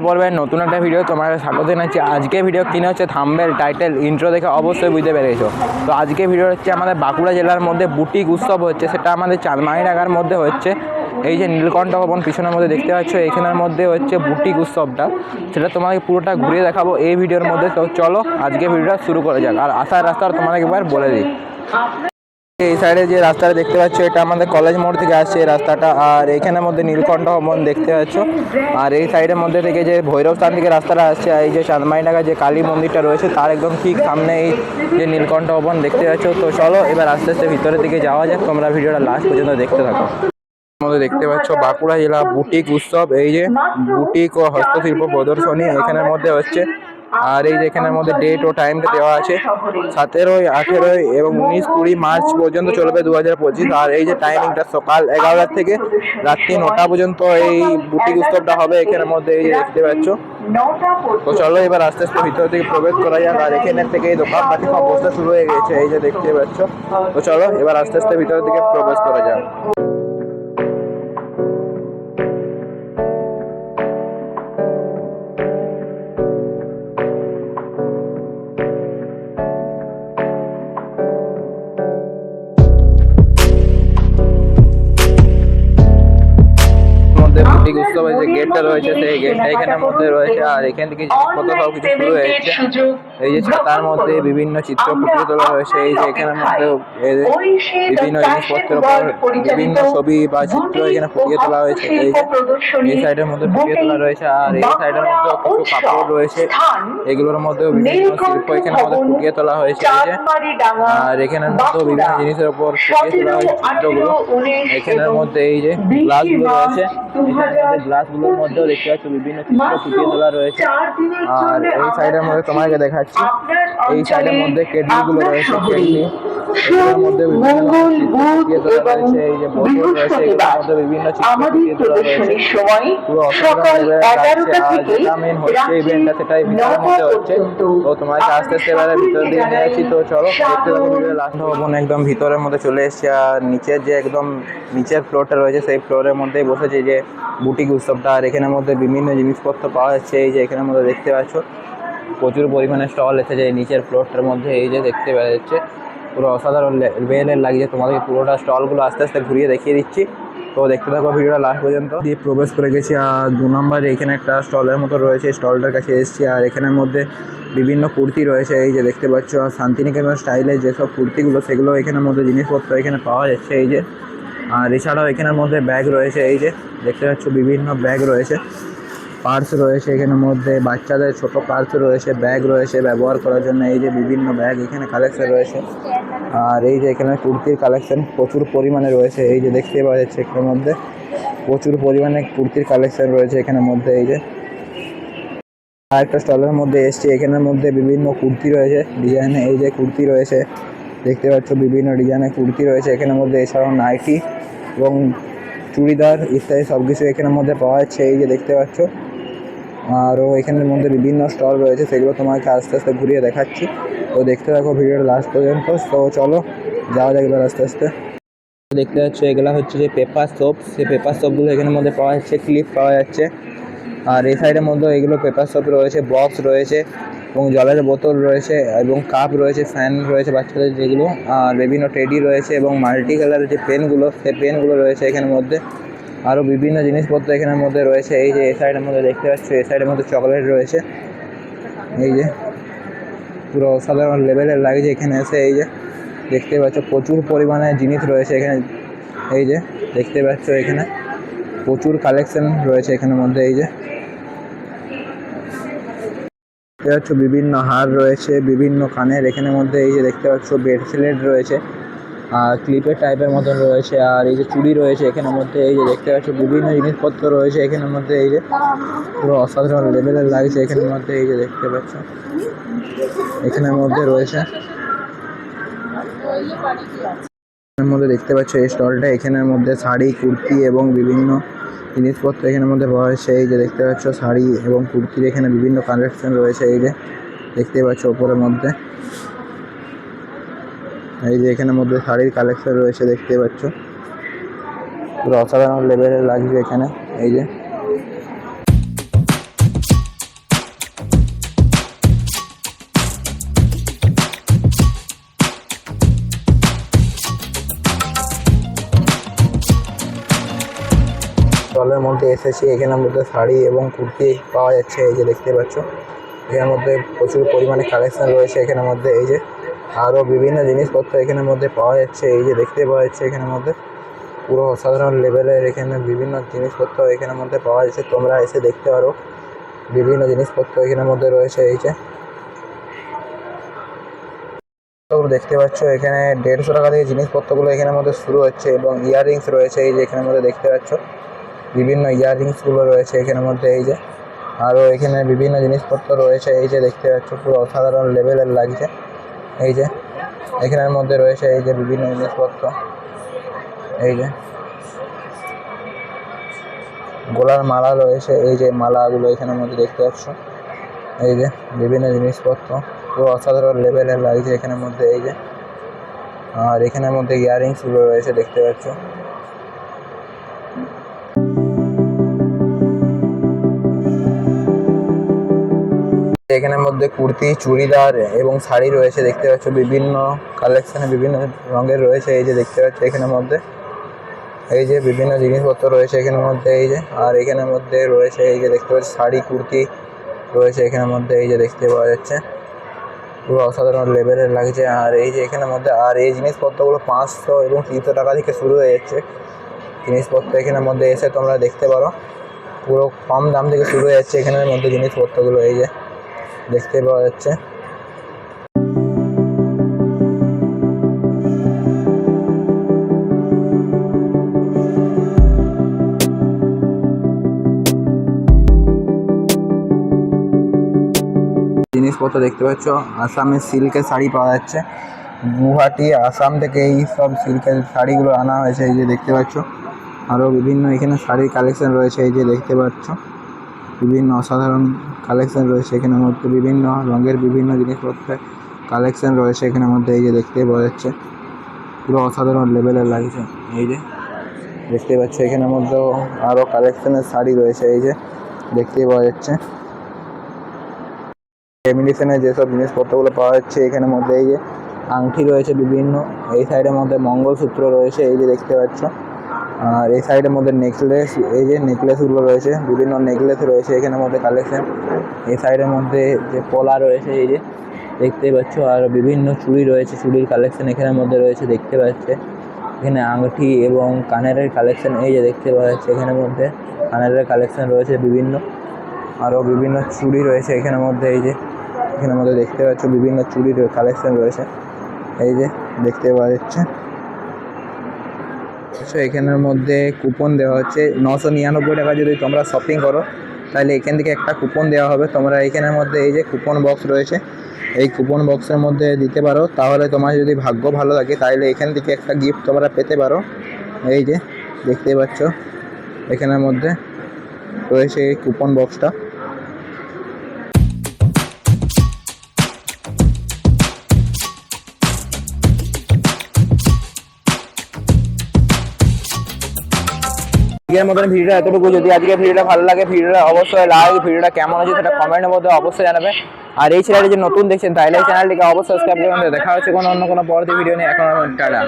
পর্বের নতুন একটা ভিডিও তোমার স্বাগত জানাচ্ছি। আজকে ভিডিও কিনে হচ্ছে থাম্বনেল, টাইটেল, ইন্ট্রো দেখে অবশ্যই বুঝতে পেরেছো। তো আজকে ভিডিও হচ্ছে আমাদের বাঁকুড়া জেলার মধ্যে বুটিক উৎসব হচ্ছে, সেটা আমাদের চাঁদমাইডাঙ্গার মধ্যে হচ্ছে। এই যে নীলকণ্ঠ ভবন পিছনের মধ্যে দেখতে পাচ্ছ, এখানের মধ্যে হচ্ছে বুটিক উৎসবটা, সেটা তোমাকে পুরোটা ঘুরিয়ে দেখাবো এই ভিডিওর মধ্যে। তো চলো আজকে ভিডিওটা শুরু করে যাক। আর আসার রাস্তা তোমাকে একবার বলে দিই। এই সাইডে যে রাস্তাটা দেখতে পাচ্ছ, এটা আমাদের কলেজ মোড় থেকে আসছে এই রাস্তাটা। আর এখানের মধ্যে নীলকণ্ঠ ভবন দেখতে পাচ্ছ। আর এই সাইডের মধ্যে থেকে যে ভৈরবস্থান থেকে রাস্তাটা আসছে, এই যে চাঁদমাইডাঙ্গা যে কালী মন্দিরটা রয়েছে তার একদম ঠিক সামনে এই যে নীলকণ্ঠ ভবন দেখতে পাচ্ছ। তো চলো এবার আস্তে আস্তে ভিতরের দিকে যাওয়া যাক, তোমরা ভিডিওটা লাস্ট পর্যন্ত দেখতে থাকো। মধ্যে দেখতে পাচ্ছ বাঁকুড়া জেলা বুটিক উৎসব, এই যে বুটিক ও হস্তশিল্প প্রদর্শনী এখানের মধ্যে হচ্ছে। আর এই যে এখানের মধ্যে ডেট ও টাইমটা দেওয়া আছে, 17, 18 এবং 19, 20 মার্চ পর্যন্ত চলবে 2025। আর এই যে টাইমিংটা সকাল 11টা থেকে রাত্রি 9টা পর্যন্ত এই বুটিক উৎসবটা হবে এখানের মধ্যে, এই যে দেখতে পাচ্ছ। তো চলো এবার আস্তে আস্তে ভিতর থেকে প্রবেশ করা যাক। আর এখানের থেকে এই দোকানপাতি সব বসতে শুরু হয়ে গেছে, এই যে দেখতে পাচ্ছ। তো চলো এবার আস্তে আস্তে ভিতর দিকে প্রবেশ করা যাক। বুটিক উৎসবের যে গেটটা রয়েছে সেই গেটটা এখানের মধ্যে রয়েছে। আর এখান থেকে জিনিসপত্র সব কিছু শুরু হয়েছে। এই যে ছাতার মধ্যে বিভিন্ন চিত্র ফুটিয়ে তোলা রয়েছে, এই যে এখানের মধ্যে বিভিন্ন জিনিসপত্রের উপর বিভিন্ন ছবি বা চিত্র এখানে ফুটিয়ে তোলা হয়েছে। এই যে এই সাইডের মধ্যে ফুটিয়ে তোলা রয়েছে। আর এই সাইডের মধ্যে কিছু কাপড় রয়েছে, এগুলোর মধ্যেও বিভিন্ন শিল্প এখানের মধ্যে ফুটিয়ে তোলা হয়েছে। এই যে আর এখানের মধ্যেও বিভিন্ন জিনিসের উপর ফুটিয়ে তোলা হয়েছে চিত্রগুলো। এখানের মধ্যে এই যে গ্লাসগুলো রয়েছে, গ্লাসগুলোর মধ্যেও দেখতে পাচ্ছ বিভিন্ন চিত্র ফুটিয়ে তোলা রয়েছে। আর এই সাইডের মধ্যে তোমাকে দেখাচ্ছি, এই সাইডের মধ্যে কেটলিগুলো রয়েছে, কেটলি এর মধ্যে বিভিন্ন ফুটিয়ে তোলা রয়েছে। এই যে বোতল রয়েছে, এগুলোর মধ্যে বিভিন্ন চিত্র ফুটিয়ে তোলা রয়েছে। পুরো অসাধারণ লাগছে। আর যেটা মেন হচ্ছে ইভেন্টটা, সেটাই ভিতরের মধ্যে হচ্ছে। তো তোমাকে আস্তে আস্তে এবারে ভিতরের দিকে নিয়ে যাচ্ছি। তো চলো দেখতে থাকো ভিডিও লাস্ট। ভবন একদম ভিতরের মধ্যে চলে এসেছে। আর নিচের যে একদম নিচের ফ্লোরটা রয়েছে, সেই ফ্লোরের মধ্যেই বসেছে যে বুটিক উৎসবটা। আর এখানের মধ্যে বিভিন্ন জিনিসপত্র পাওয়া যাচ্ছে, এই যে এখানের মধ্যে দেখতে পাচ্ছ প্রচুর পরিমাণে স্টল এসেছে এই নিচের ফ্লোরটার মধ্যে। এই যে দেখতে পাওয়া যাচ্ছে পুরো অসাধারণ লেভেলের লাগছে। তোমাদেরকে পুরোটা স্টলগুলো আস্তে আস্তে ঘুরিয়ে দেখিয়ে দিচ্ছি। তো দেখতে থাকো ভিডিওটা লাস্ট পর্যন্ত। দিয়ে প্রবেশ করে গেছি। আর 2 নম্বরে এখানে একটা স্টলের মতো রয়েছে, স্টলটার কাছে এসেছি। আর এখানের মধ্যে বিভিন্ন কুর্তি রয়েছে, এই যে দেখতে পাচ্ছ। আর শান্তিনিকেতন স্টাইলের যেসব কুর্তিগুলো, সেগুলো এখানের মধ্যে জিনিসপত্র এখানে পাওয়া যাচ্ছে, এই যে। আর এছাড়াও এখানের মধ্যে ব্যাগ রয়েছে, এই যে দেখতে পাচ্ছ বিভিন্ন ব্যাগ রয়েছে, পার্স রয়েছে এখানের মধ্যে, বাচ্চাদের ছোট পার্স রয়েছে, ব্যাগ রয়েছে ব্যবহার করার জন্য, এই যে বিভিন্ন ব্যাগ এখানে কালেকশন রয়েছে। আর এই যে এখানে কুর্তির কালেকশন প্রচুর পরিমাণে রয়েছে, এই যে দেখতে পাওয়া যাচ্ছে এখানের মধ্যে প্রচুর পরিমাণে কুর্তির কালেকশন রয়েছে এখানের মধ্যে। এই যে আরেকটা স্টলের মধ্যে এসছে, এখানের মধ্যে বিভিন্ন কুর্তি রয়েছে ডিজাইনে, এই যে কুর্তি রয়েছে দেখতে পাচ্ছ, বিভিন্ন ডিজাইনের কুর্তি রয়েছে এখানের মধ্যে। এছাড়াও নাইটি এবং চুড়িদার ইত্যাদি সব কিছু এখানের মধ্যে পাওয়া যাচ্ছে, এই যে দেখতে পাচ্ছ। আরও এখানের মধ্যে বিভিন্ন স্টল রয়েছে, সেগুলো তোমাকে আস্তে আস্তে ঘুরিয়ে দেখাচ্ছি। তো দেখতে থাকো ভিডিওটা লাস্ট পর্যন্ত। তো চলো যাওয়া যাক এবার আস্তে আস্তে। দেখতে পাচ্ছ এগুলো হচ্ছে যে পেপার সোপ, সেই পেপার সোপগুলো এখানের মধ্যে পাওয়া যাচ্ছে, ক্লিপ পাওয়া যাচ্ছে। আর এই সাইডের মধ্যে এগুলো পেপার সোপ রয়েছে, বক্স রয়েছে এবং জলের বোতল রয়েছে এবং কাপ রয়েছে, ফ্যান রয়েছে বাচ্চাদের যেগুলো। আর বিভিন্ন টেডি রয়েছে এবং মাল্টি কালারের যে পেনগুলো, সেই পেনগুলো রয়েছে এখানের মধ্যে। আরও বিভিন্ন জিনিসপত্র এখানের মধ্যে রয়েছে, এই যে এই সাইডের মধ্যে দেখতে পাচ্ছ, এই সাইডের মধ্যে চকলেট রয়েছে, এই যে পুরো অসাধারণ লেভেলের লাগছে এখানে এসে। এই যে দেখতে পাচ্ছ প্রচুর পরিমাণে জিনিস রয়েছে এখানে, এই যে দেখতে পাচ্ছ এখানে প্রচুর কালেকশন রয়েছে এখানের মধ্যে। এই যে দেখতে পাচ্ছ বিভিন্ন হার রয়েছে, বিভিন্ন কানের এখানের মধ্যে, এই যে দেখতে পাচ্ছ ব্রেসলেট রয়েছে আর ক্লিপের টাইপের মতন রয়েছে। আর এই যে চুড়ি রয়েছে এখানের মধ্যে, এই যে দেখতে পাচ্ছ বিভিন্ন জিনিসপত্র রয়েছে এখানের মধ্যে। এই যে পুরো অসাধারণ লেভেলের লাগছে এখানের মধ্যে, এই যে দেখতে পাচ্ছ এখানের মধ্যে রয়েছে। এর মধ্যে দেখতে পাচ্ছ এই স্টলটা, এখানের মধ্যে শাড়ি, কুর্তি এবং বিভিন্ন জিনিসপত্র এখানের মধ্যে পাওয়া যাচ্ছে। এই যে দেখতে পাচ্ছ শাড়ি এবং কুর্তির এখানে বিভিন্ন কালেকশন রয়েছে, এই যে দেখতে পাচ্ছ ওপরের মধ্যে। এই যে এখানের মধ্যে শাড়ির কালেকশন রয়েছে দেখতে পাচ্ছ, পুরো অসাধারণ লেভেলের লাগছে এখানে। এই যে স্টলের মধ্যে এসেছি। এখানের মধ্যে শাড়ি এবং কুর্তি পাওয়া যাচ্ছে, এই যে দেখতে পাচ্ছ। এখানের মধ্যে প্রচুর পরিমাণে কালেকশন রয়েছে এখানের মধ্যে, এই যে আরও বিভিন্ন জিনিসপত্র এখানের মধ্যে পাওয়া যাচ্ছে, এই যে দেখতে পাওয়া যাচ্ছে। এখানের মধ্যে পুরো অসাধারণ লেভেলের এখানে বিভিন্ন জিনিসপত্র এখানের মধ্যে পাওয়া যাচ্ছে, তোমরা এসে দেখতে পারো। বিভিন্ন জিনিসপত্র এখানের মধ্যে রয়েছে, এই যে দেখতে পাচ্ছ। এখানে 150 টাকা থেকে জিনিসপত্রগুলো এখানের মধ্যে শুরু হচ্ছে এবং ইয়াররিংস রয়েছে, এই যে এখানের মধ্যে দেখতে পাচ্ছ। বিভিন্ন ইয়াররিংসগুলো রয়েছে এখানের মধ্যে, এই যে আরও এখানে বিভিন্ন জিনিসপত্র রয়েছে, এই যে দেখতে পাচ্ছ। পুরো অসাধারণ লেভেলের লাগছে, এই যে এখানের মধ্যে রয়েছে এই যে বিভিন্ন জিনিসপত্র, এই যে গলার মালা রয়েছে, এই যে মালাগুলো এখানের মধ্যে দেখতে পাচ্ছ। এই যে বিভিন্ন জিনিসপত্র পুরো অসাধারণ লেভেলের লাগছে এখানের মধ্যে, এই যে আর এখানের মধ্যে ইয়াররিংসগুলো রয়েছে দেখতে পাচ্ছ। এখানের মধ্যে কুর্তি, চুড়িদার এবং শাড়ি রয়েছে দেখতে পাচ্ছ। বিভিন্ন কালেকশনে বিভিন্ন রঙের রয়েছে, এই যে দেখতে পাচ্ছ এখানের মধ্যে। এই যে বিভিন্ন জিনিসপত্র রয়েছে এখানের মধ্যে, এই যে আর এখানের মধ্যে রয়েছে এই যে দেখতে পাচ্ছ শাড়ি, কুর্তি রয়েছে এখানের মধ্যে, এই যে দেখতে পাওয়া যাচ্ছে। পুরো অসাধারণ লেভেলের লাগছে। আর এই যে এখানের মধ্যে আর এই জিনিসপত্রগুলো 500 এবং 300 টাকা থেকে শুরু হয়ে যাচ্ছে জিনিসপত্র। এখানের মধ্যে এসে তোমরা দেখতে পারো, পুরো কম দাম থেকে শুরু হয়ে যাচ্ছে এখানের মধ্যে জিনিসপত্রগুলো, এই যে দেখতে পাওয়া যাচ্ছে। জিনিসপত্র দেখতে পাচ্ছ, আসামের সিল্কের শাড়ি পাওয়া যাচ্ছে। গুয়াহাটি, আসাম থেকে এই সব সিল্কের শাড়িগুলো আনা হয়েছে, এই যে দেখতে পাচ্ছ। আরও বিভিন্ন এখানে শাড়ির কালেকশন রয়েছে, এই যে দেখতে পাচ্ছ। বিভিন্ন অসাধারণ কালেকশন রয়েছে এখানের মধ্যে, বিভিন্ন রঙের বিভিন্ন জিনিসপত্রের কালেকশন রয়েছে এখানের মধ্যে, এই যে দেখতে পাওয়া যাচ্ছে। পুরো অসাধারণ লেভেলের লাগছে, এই যে দেখতে পাচ্ছ। এখানের মধ্যেও আরও কালেকশনের শাড়ি রয়েছে, এই যে দেখতে পাওয়া যাচ্ছে। এমিনেশনের যেসব জিনিসপত্রগুলো পাওয়া যাচ্ছে এখানের মধ্যে, এই যে আংটি রয়েছে বিভিন্ন, এই সাইডের মধ্যে মঙ্গলসূত্র রয়েছে, এই যে দেখতে পাচ্ছ। আর এই সাইডের মধ্যে নেকলেস, এই যে নেকলেসগুলো রয়েছে, বিভিন্ন নেকলেস রয়েছে এখানের মধ্যে কালেকশন। এই সাইডের মধ্যে যে পলা রয়েছে, এই যে দেখতে পাচ্ছ। আর বিভিন্ন চুড়ি রয়েছে, চুড়ির কালেকশন এখানের মধ্যে রয়েছে দেখতে পাচ্ছে। এখানে আংটি এবং কানের কালেকশন, এই যে দেখতে পাওয়া যাচ্ছে এখানের মধ্যে কানের কালেকশন রয়েছে বিভিন্ন। আরও বিভিন্ন চুড়ি রয়েছে এখানের মধ্যে, এই যে এখানের মধ্যে দেখতে পাচ্ছ বিভিন্ন চুড়ির কালেকশন রয়েছে, এই যে দেখতে পাওয়া যাচ্ছে। এখানের মধ্যে কুপন দেওয়া হচ্ছে 999 টাকা। যদি তোমরা শপিং করো তাহলে এখান থেকে একটা কুপন দেওয়া হবে। তোমরা এখানের মধ্যে এই যে কুপন বক্স রয়েছে, এই কুপন বক্সের মধ্যে দিতে পারো। তাহলে তোমার যদি ভাগ্য ভালো থাকে তাহলে এখান থেকে একটা গিফট তোমরা পেতে পারো। এই যে দেখতে পাচ্ছ এখানের মধ্যে রয়েছে এই কুপন বক্সটা। আজকের মতন ভিডিওটা এতটুকু। যদি আজকে ভিডিওটা ভালো লাগে, ভিডিওটা অবশ্যই লাইক, ভিডিওটা কেমন হয়েছে সেটা কমেন্টের মধ্যে অবশ্যই জানাবে। আর এই চ্যানেলটি যে নতুন দেখছেন তাহলে এই চ্যানেলটিকে অবশ্যই সাবস্ক্রাইব করবেন। দেখা হচ্ছে অন্য কোনো পরবর্তী ভিডিও নিয়ে। এখন টাটা।